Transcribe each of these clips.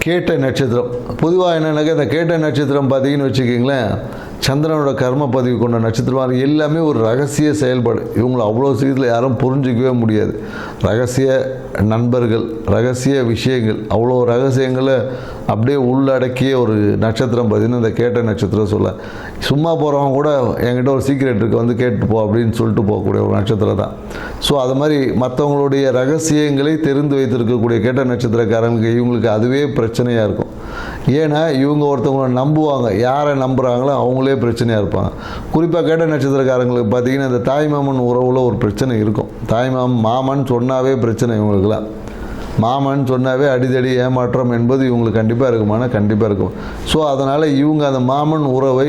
கேட்டை நட்சத்திரம் பொதுவாக என்னென்னாக்கா இந்த கேட்டை நட்சத்திரம் பார்த்தீங்கன்னு வச்சுக்கிங்களேன், சந்திரனோட கர்ம பதிவு கொண்ட நட்சத்திரம் எல்லாமே ஒரு ரகசிய செயல்பாடு. இவங்களை அவ்வளோ சீக்கிரத்தில் யாரும் புரிஞ்சிக்கவே முடியாது. ரகசிய நண்பர்கள், ரகசிய விஷயங்கள், அவ்வளோ ரகசியங்களை அப்படியே உள்ளடக்கிய ஒரு நட்சத்திரம் பார்த்திங்கன்னா இந்த கேட்ட நட்சத்திரம் சொல்ல. சும்மா போகிறவங்க கூட என்கிட்ட ஒரு சீக்ரெட் இருக்குது வந்து கேட்டு போ அப்படின்னு சொல்லிட்டு போகக்கூடிய ஒரு நட்சத்திரம் தான். ஸோ அது மாதிரி மற்றவங்களுடைய ரகசியங்களை தெரிந்து வைத்திருக்கக்கூடிய கேட்ட நட்சத்திரக்காரங்களுக்கு இவங்களுக்கு அதுவே பிரச்சனையாக இருக்கும். ஏன்னா இவங்க ஒருத்தவங்களை நம்புவாங்க, யாரை நம்புகிறாங்களோ அவங்களே பிரச்சனையாக இருப்பாங்க. குறிப்பாக கேட்ட நட்சத்திரக்காரங்களுக்கு பார்த்திங்கன்னா இந்த தாய்மாமன் உறவில் ஒரு பிரச்சனை இருக்கும். மாமன் சொன்னாவே பிரச்சனை இவங்களுக்குலாம். மாமன் சொன்னாவே அடிதடி ஏமாற்றம் என்பது இவங்களுக்கு கண்டிப்பாக இருக்குமானா கண்டிப்பாக இருக்கும். ஸோ அதனால் இவங்க அந்த மாமன் உறவை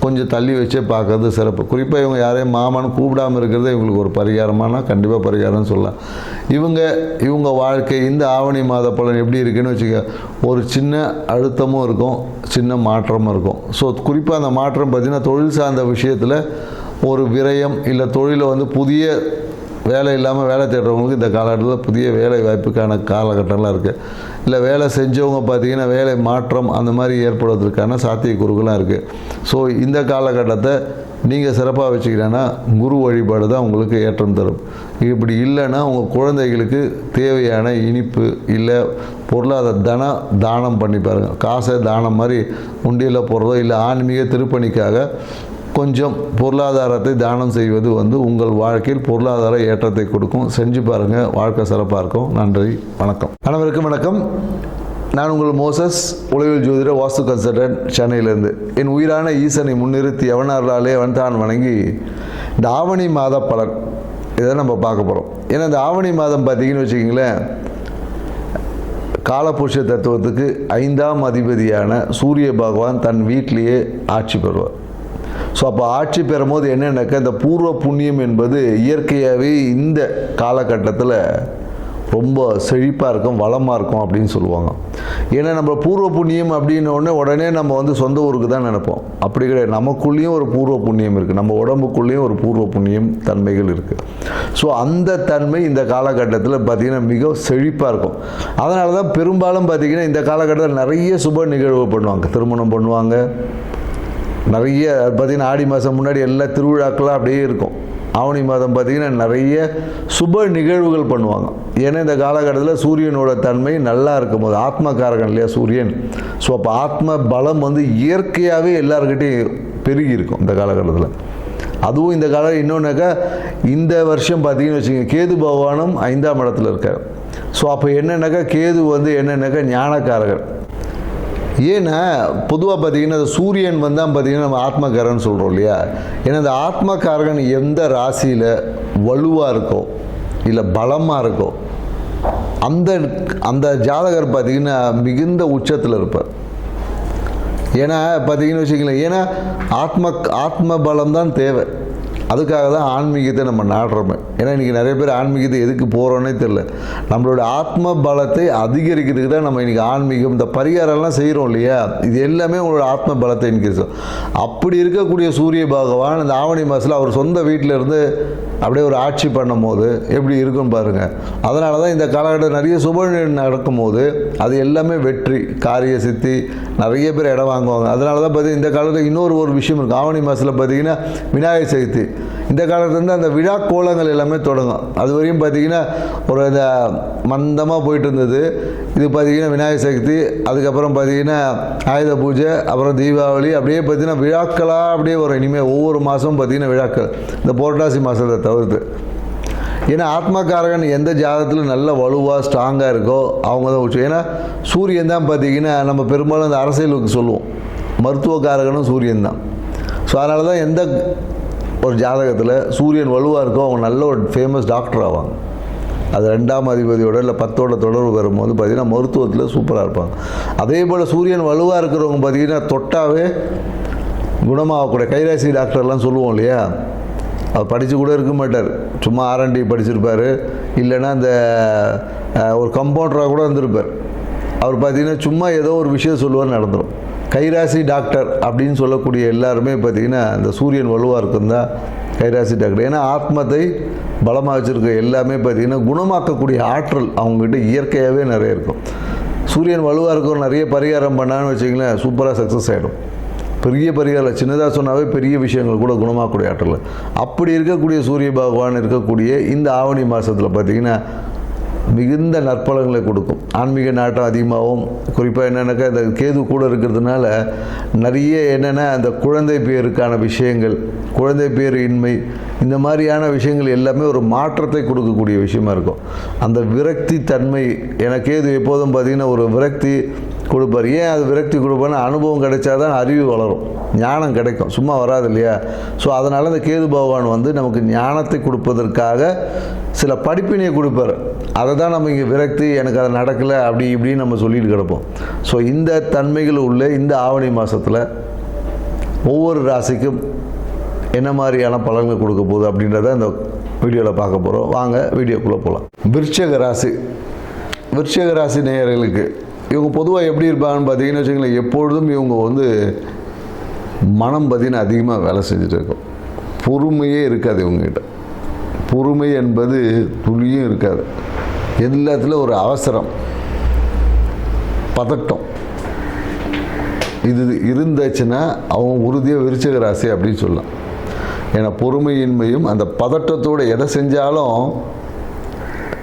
கொஞ்சம் தள்ளி வச்சே பார்க்கறது சிறப்பு. குறிப்பாக இவங்க யாரையும் மாமன் கூப்பிடாமல் இருக்கிறது இவங்களுக்கு ஒரு பரிகாரமானா கண்டிப்பாக பரிகாரம்னு சொல்லலாம். இவங்க வாழ்க்கை இந்த ஆவணி மாத பலன் எப்படி இருக்குன்னு வச்சுக்க, ஒரு சின்ன அழுத்தமும் இருக்கும், சின்ன மாற்றமும் இருக்கும். ஸோ குறிப்பாக அந்த மாற்றம் பார்த்திங்கன்னா தொழில் சார்ந்த விஷயத்தில் ஒரு விரயம், இல்லை தொழிலை வந்து புதிய வேலை இல்லாமல் வேலை தேடுறவங்களுக்கு இந்த காலகட்டத்தில் புதிய வேலை வாய்ப்புக்கான காலகட்டம்லாம் இருக்குது. இல்லை வேலை செஞ்சவங்க பார்த்திங்கன்னா வேலை மாற்றம் அந்த மாதிரி ஏற்படுவதற்கான சாத்தியக்கூறுகளாக இருக்குது. ஸோ இந்த காலகட்டத்தை நீங்கள் சிறப்பாக வச்சுக்கிட்டேன்னா குரு வழிபாடு தான் உங்களுக்கு ஏற்றம் தரும். இப்படி இல்லைன்னா உங்கள் குழந்தைகளுக்கு தேவையான இனிப்பு இல்லை பொருளாதார தானம் பண்ணி பாருங்கள். காசை தானம் மாதிரி உண்டியில் போடுறதோ இல்லை ஆன்மீக திருப்பணிக்காக கொஞ்சம் பொருளாதாரத்தை தானம் செய்வது வந்து உங்கள் வாழ்க்கையில் பொருளாதார ஏற்றத்தை கொடுக்கும். செஞ்சு பாருங்கள், வாழ்க்கை சிறப்பாக இருக்கும். நன்றி, வணக்கம். அனைவருக்கும் வணக்கம். நான் உங்கள் மோசஸ், உளவியல் ஜோதிட வாஸ்து கன்சல்டன்ட், சென்னையிலேருந்து. என் உயிரான ஈசனை முன்னிறுத்தி எவனார்களாலே தான் வணங்கி இந்த ஆவணி மாத பலன் இதை நம்ம பார்க்க போகிறோம். ஏன்னா இந்த ஆவணி மாதம் பார்த்தீங்கன்னு வச்சுக்கிங்களேன், காலபுருஷ தத்துவத்துக்கு 5ஆம் அதிபதியான சூரிய பகவான் தன் வீட்டிலேயே ஆட்சி பெறுவார். ஸோ அப்போ ஆட்சி பெறும் போது என்னென்னாக்கா இந்த பூர்வ புண்ணியம் என்பது இயற்கையாகவே இந்த காலகட்டத்தில் ரொம்ப செழிப்பாக இருக்கும், வளமாக இருக்கும் அப்படின்னு சொல்லுவாங்க. ஏன்னா நம்ம பூர்வ புண்ணியம் அப்படின்ன உடனே நம்ம வந்து சொந்த ஊருக்கு தான் நினைப்போம். அப்படி கிடையாது. நமக்குள்ளேயும் ஒரு பூர்வ புண்ணியம் இருக்குது, நம்ம உடம்புக்குள்ளேயும் ஒரு பூர்வ புண்ணியம் தன்மைகள் இருக்குது. ஸோ அந்த தன்மை இந்த காலகட்டத்தில் பார்த்திங்கன்னா மிக செழிப்பாக இருக்கும். அதனால தான் பெரும்பாலும் பார்த்திங்கன்னா இந்த காலகட்டத்தில் நிறைய சுப நிகழ்வு பண்ணுவாங்க. திருமணம் பண்ணுவாங்க, நிறைய பார்த்திங்கன்னா ஆடி மாதம் முன்னாடி எல்லா திருவிழாக்கெல்லாம் அப்படியே இருக்கும். ஆவணி மாதம் பார்த்திங்கன்னா நிறைய சுப நிகழ்வுகள் பண்ணுவாங்க. ஏன்னா இந்த காலகட்டத்தில் சூரியனோட தன்மை நல்லா இருக்கும் போது, ஆத்மகாரகன் இல்லையா சூரியன். ஸோ அப்போ ஆத்ம பலம் வந்து இயற்கையாகவே எல்லாருக்கிட்டையும் பெருகி இருக்கும் இந்த காலகட்டத்தில். அதுவும் இந்த காலம் இன்னொன்றாக்கா இந்த வருஷம் பார்த்திங்கன்னு வச்சுக்கோங்க, கேது பகவானும் 5ஆம் இடத்துல இருக்கார். ஸோ அப்போ என்னென்னாக்கா கேது வந்து என்னென்னாக்கா ஞானக்காரகன். ஏன்னா பொதுவாக பார்த்திங்கன்னா அந்த சூரியன் வந்தால் பார்த்திங்கன்னா நம்ம ஆத்மகாரன் சொல்கிறோம் இல்லையா. ஏன்னா அந்த ஆத்மகாரகன் எந்த ராசியில் வலுவாக இருக்கோ இல்லை பலமாக இருக்கோ அந்த ஜாதகர் பார்த்திங்கன்னா மிகுந்த உச்சத்தில் இருப்பார். ஏன்னா பார்த்திங்கன்னு வச்சுக்கலாம், ஏன்னா ஆத்ம பலம் தான் தேவை. அதுக்காக தான் ஆன்மீகத்தை நம்ம நாடுறோமே. ஏன்னா இன்றைக்கி நிறைய பேர் ஆன்மீகத்தை எதுக்கு போகிறோன்னே தெரில. நம்மளோட ஆத்ம பலத்தை அதிகரிக்கிறதுக்கு தான் நம்ம இன்றைக்கி ஆன்மீகம் இந்த பரிகாரம்லாம் செய்கிறோம் இல்லையா. இது எல்லாமே உங்களோட ஆத்ம பலத்தை இன்க்ரீஸ். அப்படி இருக்கக்கூடிய சூரிய பகவான் இந்த ஆவணி மாதத்தில் அவர் சொந்த வீட்டில் இருந்து அப்படியே ஒரு ஆட்சி பண்ணும் போது எப்படி இருக்குன்னு பாருங்கள். அதனால தான் இந்த காலகட்டம் நிறைய சுப நடக்கும் போது அது எல்லாமே வெற்றி, காரிய சித்தி, நிறைய பேர் இடம் வாங்குவாங்க. அதனால தான் பார்த்தீங்கன்னா இந்த காலத்தில் இன்னொரு விஷயம் இருக்குது. ஆவணி மாதத்தில் பார்த்திங்கன்னா விநாயகர் சதுர்த்தி. இந்த காலத்துலேருந்து அந்த விழா கோலங்கள் எல்லாமே தொடங்கும். அது வரையும் பார்த்திங்கன்னா ஒரு இந்த மந்தமாக போயிட்டு இருந்தது. இது பார்த்திங்கன்னா விநாயகர் சதுர்த்தி, அதுக்கப்புறம் பார்த்திங்கன்னா ஆயுத பூஜை, அப்புறம் தீபாவளி, அப்படியே பார்த்திங்கன்னா விழாக்களாக அப்படியே வரும். இனிமேல் ஒவ்வொரு மாதமும் பார்த்திங்கன்னா விழாக்கள், இந்த புரட்டாசி மாதத்தை தவிர்த்து. ஏன்னா ஆத்மகாரகன் எந்த ஜாதகத்தில் நல்ல வலுவாக ஸ்ட்ராங்காக இருக்கோ அவங்க தான் உச்சம். ஏன்னா சூரியன் தான் பார்த்திங்கன்னா நம்ம பெரும்பாலும் இந்த அரசியலுக்கு சொல்லுவோம், மருத்துவக்காரகனும் சூரியன் தான். ஸோ அதனால தான் எந்த ஒரு ஜாதகத்தில் சூரியன் வலுவாக இருக்கோ அவங்க நல்ல ஒரு ஃபேமஸ் டாக்டர் ஆவாங்க. அது 2ஆம் அதிபதியோட இல்லை 10ஓட தொடர்பு வரும்போது பார்த்திங்கன்னா மருத்துவத்தில் சூப்பராக இருப்பாங்க. அதே போல் சூரியன் வலுவாக இருக்கிறவங்க பார்த்திங்கன்னா தொட்டாவே குணமாகக்கூடிய கைராசி டாக்டர்லாம் சொல்லுவோம் இல்லையா. அவர் படித்து கூட இருக்க மாட்டார், சும்மா R&D படிச்சிருப்பார், இல்லைன்னா அந்த ஒரு கம்பவுண்டராக கூட இருந்திருப்பார். அவர் பார்த்திங்கன்னா சும்மா ஏதோ ஒரு விஷயம் சொல்லுவார், நடந்துடும். கைராசி டாக்டர் அப்படின்னு சொல்லக்கூடிய எல்லாருமே பார்த்திங்கன்னா இந்த சூரியன் வலுவாக இருக்கும் தான் கைராசி டாக்டர். ஏன்னா ஆத்மத்தை பலமாக வச்சுருக்க எல்லாமே பார்த்திங்கன்னா குணமாக்கக்கூடிய ஆற்றல் அவங்ககிட்ட இயற்கையாகவே நிறைய இருக்கும். ஸோ சூரியன் வலுவாக இருக்கிற நிறைய பரிகாரம் பண்ணான்னு வச்சிங்களேன், சூப்பராக சக்ஸஸ் ஆகிடும். பெரிய பரிகாரம் சின்னதாக சொன்னாவே பெரிய விஷயங்கள் கூட குணமாகக்கூடிய ஆற்றல். அப்படி இருக்கக்கூடிய சூரிய பகவான் இருக்கக்கூடிய இந்த ஆவணி மாதத்தில் பார்த்திங்கன்னா மிகுந்த நற்பலன்களை கொடுக்கும். ஆன்மீக நாட்டம் அதிகமாகவும், குறிப்பாக என்னென்னாக்கா இந்த கேது கூட இருக்கிறதுனால நிறைய என்னென்னா அந்த குழந்தை பேருக்கான விஷயங்கள், குழந்தை பேர் இன்மை, இந்த மாதிரியான விஷயங்கள் எல்லாமே ஒரு மாற்றத்தை கொடுக்கக்கூடிய விஷயமா இருக்கும். அந்த விரக்தி தன்மை, எனக்கு கேது எப்போதும் பார்த்திங்கன்னா ஒரு விரக்தி கொடுப்பார். ஏன் அது விரக்தி கொடுப்பார்னா அனுபவம் கிடைச்சாதான் அறிவு வளரும், ஞானம் கிடைக்கும், சும்மா வராது இல்லையா. ஸோ அதனால் அந்த கேது பகவான் வந்து நமக்கு ஞானத்தை கொடுப்பதற்காக சில படிப்பினையை கொடுப்பார். அதை தான் நம்ம இங்கே விரக்தி, எனக்கு அது நடக்கலை அப்படி இப்படின்னு நம்ம சொல்லிட்டு கிடப்போம். ஸோ இந்த தன்மைகள் உள்ள இந்த ஆவணி மாதத்தில் ஒவ்வொரு ராசிக்கும் என்ன மாதிரியான பலன்கள் கொடுக்க போகுது அப்படின்றத இந்த வீடியோவில் பார்க்க போகிறோம். வாங்க வீடியோக்குள்ளே போகலாம். விருச்சிக ராசி, விருச்சிக ராசி நேயர்களுக்கு இவங்க பொதுவாக எப்படி இருப்பாங்கன்னு பார்த்தீங்கன்னு வச்சுங்களேன், எப்பொழுதும் இவங்க வந்து மனம் பார்த்தீங்கன்னா அதிகமாக வேலை செஞ்சுட்டு இருக்கும். பொறுமையே இருக்காது இவங்ககிட்ட. பொறுமை என்பது துளியும் இருக்காது. எல்லாத்துலேயும் ஒரு அவசரம், பதட்டம், இது இருந்துச்சுன்னா அவங்க உறுதியாக விருச்சிக ராசி அப்படின்னு சொல்லலாம். ஏன்னா பொறுமையின்மையும் அந்த பதட்டத்தோடு எதை செஞ்சாலும்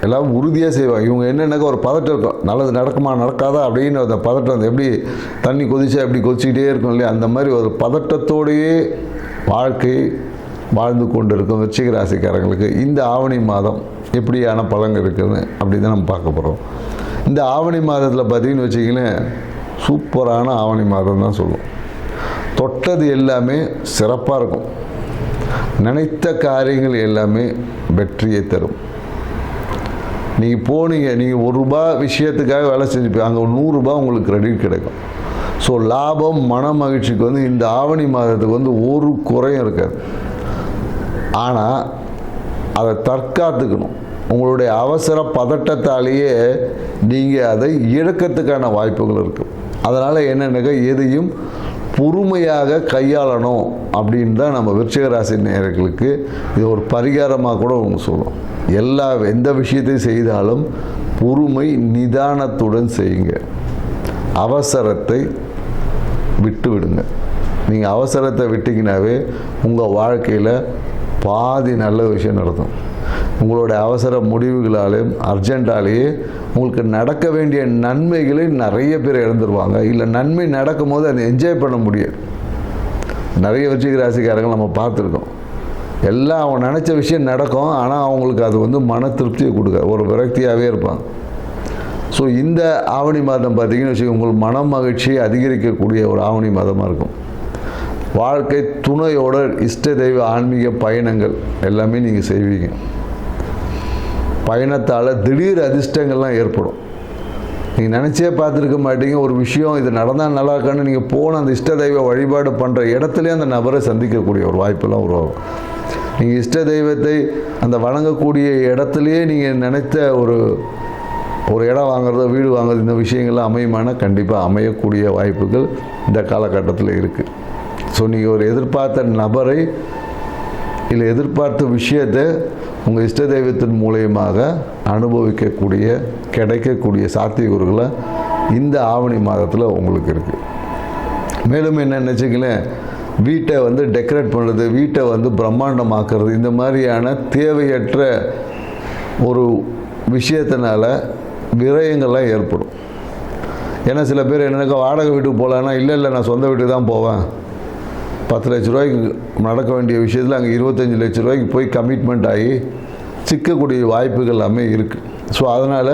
எல்லாம் உறுதியாக செய்வாங்க. இவங்க என்னென்னாக்கா ஒரு பதட்டம் இருக்கும், நல்லது நடக்குமா நடக்காதா அப்படின்னு அந்த பதட்டம், அந்த எப்படி தண்ணி கொதிச்சா எப்படி கொதிச்சிக்கிட்டே இருக்கும் இல்லையா, அந்த மாதிரி ஒரு பதட்டத்தோடையே வாழ்க்கை வாழ்ந்து கொண்டு இருக்கும் விருச்சிக ராசிக்காரங்களுக்கு இந்த ஆவணி மாதம் எப்படியான பலன் இருக்குதுன்னு அப்படி தான் நம்ம பார்க்க போகிறோம். இந்த ஆவணி மாதத்தில் பார்த்தீங்கன்னு வச்சிங்களேன், சூப்பரான ஆவணி மாதம் தான் சொல்லுவோம். தொட்டது எல்லாமே சிறப்பாக இருக்கும். நினைத்த காரியங்கள் எல்லாமே வெற்றியை தரும். நீங்கள் போனீங்க, நீங்கள் ₹1 விஷயத்துக்காக வேலை செஞ்சுப்பீங்க, அங்கே ₹100 உங்களுக்கு கிரெடிட் கிடைக்கும். ஸோ லாபம், மன மகிழ்ச்சிக்கு வந்து இந்த ஆவணி மாதத்துக்கு வந்து ஒரு குறையும் இருக்காது. ஆனால் அதை தற்காத்துக்கணும். உங்களுடைய அவசர பதட்டத்தாலேயே நீங்கள் அதை இழக்கிறதுக்கான வாய்ப்புகள் இருக்குது. அதனால் என்னென்னாக்கா எதையும் பொறுமையாக கையாளணும் அப்படின்னு தான் நம்ம விருச்சிக ராசி நேயர்களுக்கு இது ஒரு பரிகாரமாக கூட அவங்க சொல்லுவோம். எந்த விஷயத்தையும் செய்தாலும் பொறுமை நிதானத்துடன் செய்யுங்க. அவசரத்தை விட்டு விடுங்க. நீங்கள் அவசரத்தை விட்டிங்கனாவே உங்கள் வாழ்க்கையில் பாதி நல்ல விஷயம் நடக்கும். உங்களுடைய அவசர முடிவுகளாலேயும் அர்ஜென்ட்டாலேயே உங்களுக்கு நடக்க வேண்டிய நன்மைகளை நிறைய பேர் இழந்துருவாங்க. இல்லை நன்மை நடக்கும் போது அதை என்ஜாய் பண்ண முடியாது. நிறைய விருச்சிக ராசிக்காரங்க நம்ம பார்த்துருக்கோம். எல்லாம் அவங்க நினச்ச விஷயம் நடக்கும், ஆனால் அவங்களுக்கு அது வந்து மன திருப்தியை கொடுக்க ஒரு விரக்தியாகவே இருப்பாங்க. ஸோ இந்த ஆவணி மாதம் பார்த்திங்கன்னு வச்சுக்கோங்க, உங்களுக்கு மன மகிழ்ச்சியை அதிகரிக்கக்கூடிய ஒரு ஆவணி மாதமாக இருக்கும். வாழ்க்கை துணையோட இஷ்ட தெய்வ ஆன்மீக பயணங்கள் எல்லாமே நீங்கள் செய்வீங்க. பயணத்தால் திடீர் அதிர்ஷ்டங்கள்லாம் ஏற்படும். நீங்கள் நினச்சே பார்த்துருக்க மாட்டீங்க, ஒரு விஷயம் இது நடந்தால் நல்லா இருக்கான்னு நீங்கள் போன அந்த இஷ்ட தெய்வ வழிபாடு பண்ணுற இடத்துலேயே அந்த நபரை சந்திக்கக்கூடிய ஒரு வாய்ப்பெல்லாம் உருவாகும். நீங்கள் இஷ்ட தெய்வத்தை அந்த வணங்கக்கூடிய இடத்துலையே நீங்கள் நினைத்த ஒரு இடம் வாங்குறதோ வீடு வாங்குறது இந்த விஷயங்கள்லாம் அமையுமானா கண்டிப்பாக அமையக்கூடிய வாய்ப்புகள் இந்த காலகட்டத்தில் இருக்குது. ஸோ நீங்கள் ஒரு எதிர்பார்த்த நபரை இல்லை எதிர்பார்த்த விஷயத்தை உங்கள் இஷ்ட தெய்வத்தின் மூலியமாக அனுபவிக்கக்கூடிய கிடைக்கக்கூடிய சாத்தியக்கூறுகளை இந்த ஆவணி மாதத்தில் உங்களுக்கு இருக்குது. மேலும் என்ன நினச்சிங்களேன், வீட்டை வந்து டெக்கரேட் பண்ணுறது, வீட்டை வந்து பிரம்மாண்டமாக்குறது, இந்த மாதிரியான தேவையற்ற ஒரு விஷயத்தினால விரயங்கள்லாம் ஏற்படும். ஏன்னா சில பேர் என்னக்கா வாடகை வீட்டுக்கு போகலான்னா இல்லை நான் சொந்த வீட்டுக்கு தான் போவேன், 10 லட்ச ரூபாய்க்கு நடக்க வேண்டிய விஷயத்தில் அங்கே 25 லட்ச ரூபாய்க்கு போய் கமிட்மெண்ட் ஆகி சிக்கக்கூடிய வாய்ப்புகள் எல்லாமே இருக்குது. ஸோ அதனால்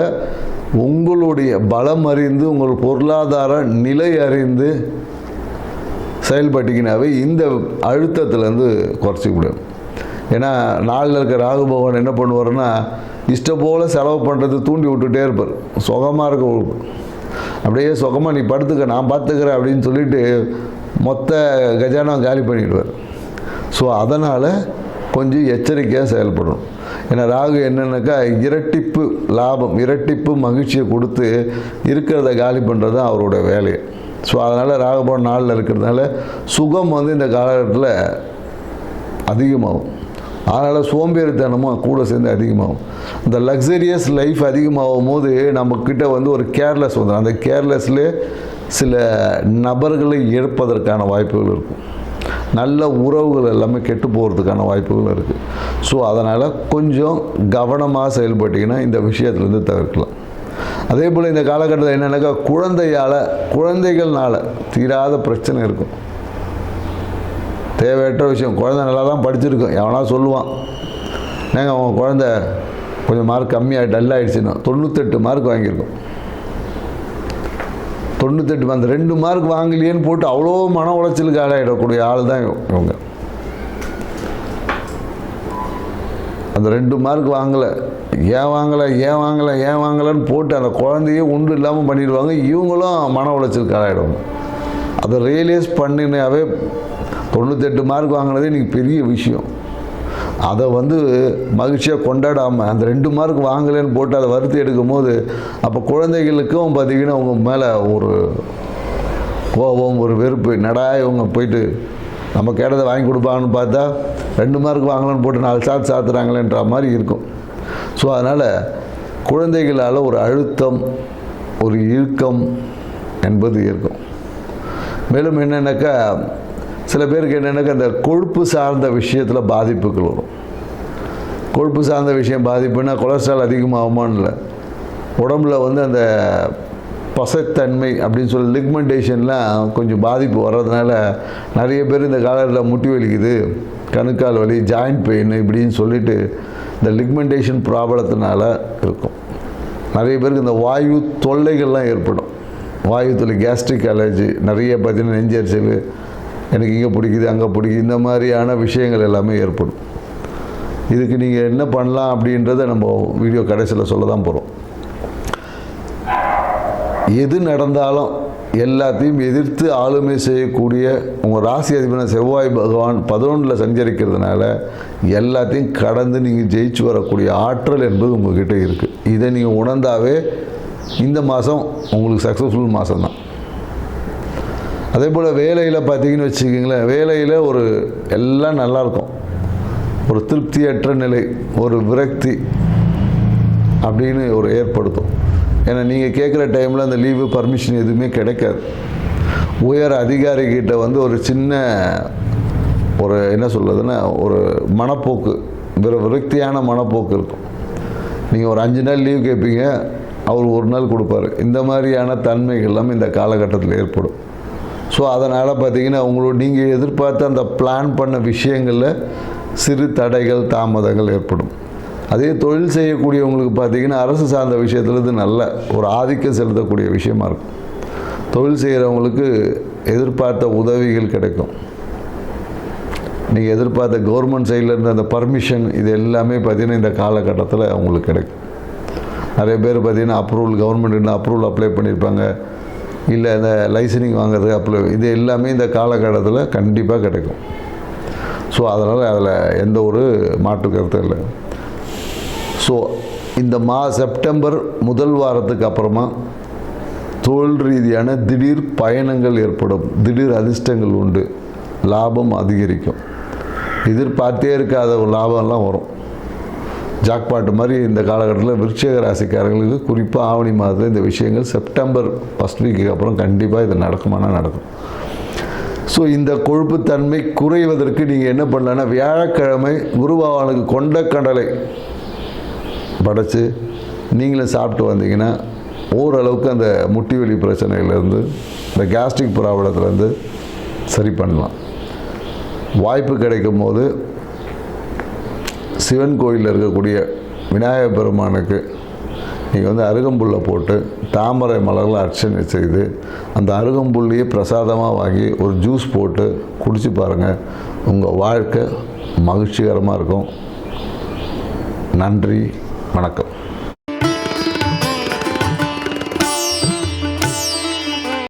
உங்களுடைய பலம் அறிந்து உங்கள் பொருளாதார நிலை அறிந்து செயல்பட்டிங்கனாவே இந்த அழுத்தத்துலேருந்து குறைச்சிக்கூடாது. ஏன்னா நாளில் இருக்க ராகு பகவான் என்ன பண்ணுவார்னா இஷ்டம் போல் செலவு பண்ணுறது தூண்டி விட்டுட்டே இருப்பார். சுகமாக இருக்க அப்படியே சுகமாக நீ படுத்துக்க நான் பார்த்துக்கிறேன் அப்படின்னு சொல்லிட்டு மொத்த கஜானா காலி பண்ணிடுவார். ஸோ அதனால் கொஞ்சம் எச்சரிக்கையாக செயல்படணும். ஏன்னா ராகு என்னென்னாக்கா இரட்டிப்பு லாபம், இரட்டிப்பு மகிழ்ச்சியை கொடுத்து இருக்கிறத காலி பண்ணுறது தான் அவரோட வேலையை. ஸோ அதனால் ராகுபவன் நாளில் இருக்கிறதுனால சுகம் வந்து இந்த காலகட்டத்தில் அதிகமாகும். அதனால் சோம்பேறித்தனமும் கூட சேர்ந்து அதிகமாகும். இந்த லக்ஸரியஸ் லைஃப் அதிகமாகும் போது நம்மக்கிட்ட வந்து ஒரு கேர்லெஸ் வந்துடும். அந்த கேர்லெஸ்லேயே சில நபர்களை இழப்பதற்கான வாய்ப்புகள் இருக்கும். நல்ல உறவுகள் எல்லாமே கெட்டு போகிறதுக்கான வாய்ப்புகள் இருக்குது. ஸோ அதனால் கொஞ்சம் கவனமாக செயல்பட்டிங்கன்னா இந்த விஷயத்துலேருந்து தவிர்க்கலாம். அதே போல் இந்த காலகட்டத்தில் என்னென்னாக்கா குழந்தைகள்னால தீராத பிரச்சனை இருக்கும். தேவையற்ற விஷயம். குழந்தை நல்லா தான் படிச்சிருக்கும், எவனா சொல்லுவான், நாங்கள் அவங்க குழந்தை கொஞ்சம் மார்க் கம்மியாக டல் ஆகிடுச்சுன்னா 98 மார்க் வாங்கியிருக்கோம். 98 அந்த 2 மார்க் வாங்கலையேன்னு போட்டு அவ்வளோ மன உளைச்சலுக்கு ஆளாயிடக்கூடிய ஆள் தான் இவங்க. அந்த 2 மார்க் வாங்கலை, ஏன் வாங்கலைன்னு போட்டு அந்த குழந்தையே ஒன்றும் இல்லாமல் பண்ணிடுவாங்க. இவங்களும் மன உளைச்சலுக்கு ஆளாயிடுவாங்க. அதை ரியலைஸ் பண்ணினாவே 98 மார்க் வாங்கினதே இன்றைக்கி பெரிய விஷயம். அதை வந்து மகிழ்ச்சியாக கொண்டாடாமல் அந்த 2 மார்க் வாங்கலைன்னு போட்டு அதை வருத்தி எடுக்கும் போது அப்போ குழந்தைகளுக்கும் பார்த்திங்கன்னா அவங்க மேலே ஒரு கோபம், ஒரு வெறுப்பு. நடா இவங்க போயிட்டு நம்ம கேட்டதை வாங்கி கொடுப்பாங்கன்னு பார்த்தா 2 மார்க் வாங்கலன்னு போட்டு 4 சாத்துறாங்களேன்ற மாதிரி இருக்கும். ஸோ அதனால் குழந்தைகளால் ஒரு அழுத்தம், ஒரு இறுக்கம் என்பது இருக்கும். மேலும் என்னென்னாக்கா சில பேருக்கு என்னென்னாக்கா இந்த கொழுப்பு சார்ந்த விஷயத்தில் பாதிப்புகள் வரும். கொழுப்பு சார்ந்த விஷயம் பாதிப்புன்னா கொலஸ்ட்ரால் அதிகமாகுமான்னு இல்லை, உடம்புல வந்து அந்த பசத்தன்மை அப்படின்னு சொல்லி லிக்மெண்டேஷன்லாம் கொஞ்சம் பாதிப்பு வர்றதுனால நிறைய பேர் இந்த காலத்தில் முட்டி வலிக்குது, கணுக்கால் வலி, ஜாயிண்ட் பெயின் இப்படின்னு சொல்லிட்டு இந்த லிக்மெண்டேஷன் ப்ராப்ளத்தினால இருக்கும். நிறைய பேருக்கு இந்த வாயு தொல்லைகள்லாம் ஏற்படும். வாயு தொல்லை, கேஸ்ட்ரிக் அலர்ஜி, நிறைய பார்த்தீங்கன்னா நெஞ்சரிச்சல், எனக்கு இங்கே பிடிக்குது அங்கே பிடிக்குது, இந்த மாதிரியான விஷயங்கள் எல்லாமே ஏற்படும். இதுக்கு நீங்கள் என்ன பண்ணலாம் அப்படின்றத நம்ம வீடியோ கடைசியில் சொல்ல தான் போகிறோம். எது நடந்தாலும் எல்லாத்தையும் எதிர்த்து ஆளுமை செய்யக்கூடிய உங்கள் ராசி அதிபதியான செவ்வாய் பகவான் 11ல் சஞ்சரிக்கிறதுனால எல்லாத்தையும் கடந்து நீங்கள் ஜெயிச்சு வரக்கூடிய ஆற்றல் என்பது உங்கள்கிட்ட இருக்குது. இதை நீங்கள் உணர்ந்தாவே இந்த மாதம் உங்களுக்கு சக்ஸஸ்ஃபுல் மாதம் தான். அதே போல் வேலையில் பார்த்தீங்கன்னு வச்சுக்கிங்களேன், வேலையில் ஒரு எல்லாம் நல்லாயிருக்கும், ஒரு திருப்தியற்ற நிலை, ஒரு விரக்தி அப்படின்னு ஒரு ஏற்படுத்தும். ஏன்னா நீங்கள் கேட்குற டைமில் அந்த லீவு பர்மிஷன் எதுவுமே கிடைக்காது. உயர் அதிகாரிகிட்ட வந்து ஒரு சின்ன ஒரு என்ன சொல்கிறதுன்னா ஒரு மனப்போக்கு, விரக்தியான மனப்போக்கு இருக்கும். நீங்கள் ஒரு 5 நாள் லீவ் கேட்பீங்க, அவர் 1 நாள் கொடுப்பாரு. இந்த மாதிரியான தன்மைகள் எல்லாம் இந்த காலகட்டத்தில் ஏற்படும். ஸோ அதனால் பார்த்திங்கன்னா நீங்கள் எதிர்பார்த்த அந்த பிளான் பண்ண விஷயங்களில் சிறு தடைகள், தாமதங்கள் ஏற்படும். அதே தொழில் செய்யக்கூடியவங்களுக்கு பார்த்திங்கன்னா அரசு சார்ந்த விஷயத்துலேருந்து நல்ல ஒரு ஆதிக்கம் செலுத்தக்கூடிய விஷயமா இருக்கும். தொழில் செய்கிறவங்களுக்கு எதிர்பார்த்த உதவிகள் கிடைக்கும். நீங்கள் எதிர்பார்த்த கவர்மெண்ட் சைட்லேருந்து அந்த பர்மிஷன், இது எல்லாமே பார்த்திங்கன்னா இந்த காலகட்டத்தில் அவங்களுக்கு கிடைக்கும். நிறைய பேர் பார்த்திங்கன்னா கவர்மெண்ட்டு அப்ரூவல் அப்ளை பண்ணியிருப்பாங்க, இல்லை இந்த லைசனிங் வாங்குறதுக்கு அப்ளை, இது எல்லாமே இந்த காலகட்டத்தில் கண்டிப்பாக கிடைக்கும். ஸோ அதனால் அதில் எந்த ஒரு மாற்று கருத்தும் இல்லை. ஸோ இந்த செப்டம்பர் முதல் வாரத்துக்கு அப்புறமா தொழில் ரீதியான திடீர் பயணங்கள் ஏற்படும், திடீர் அதிர்ஷ்டங்கள் உண்டு, லாபம் அதிகரிக்கும், எதிர்பார்த்தே இருக்காத ஒரு லாபம்லாம் வரும். ஜாக்பாட்டு மாதிரி இந்த காலகட்டத்தில் விருச்சிக ராசிக்காரர்களுக்கு குறிப்பாக ஆவணி மாதத்தில் இந்த விஷயங்கள் செப்டம்பர் ஃபஸ்ட் வீக்கு அப்புறம் கண்டிப்பாக இது நடக்குமானா நடக்கும். ஸோ இந்த கொழுப்புத்தன்மை குறைவதற்கு நீங்கள் என்ன பண்ணலான்னா வியாழக்கிழமை குரு பகவானுக்கு கொண்டக்கடலை படைச்சு நீங்களும் சாப்பிட்டு வந்தீங்கன்னா ஓரளவுக்கு அந்த முட்டி வலி பிரச்சனையிலேருந்து, இந்த கேஸ்ட்ரிக் ப்ராப்ளத்துலேருந்து சரி பண்ணலாம். வாய்ப்பு கிடைக்கும் போது சிவன் கோயிலில் இருக்கக்கூடிய விநாயகர் பெருமானுக்கு நீங்கள் வந்து அருகம்புல்லை போட்டு தாமரை மலர்களை அர்ச்சனை செய்து அந்த அருகம்புல்லையே பிரசாதமாக வாங்கி ஒரு ஜூஸ் போட்டு குடிச்சு பாருங்கள். உங்கள் வாழ்க்கை மகிழ்ச்சிகரமாக இருக்கும். நன்றி, வணக்கம்.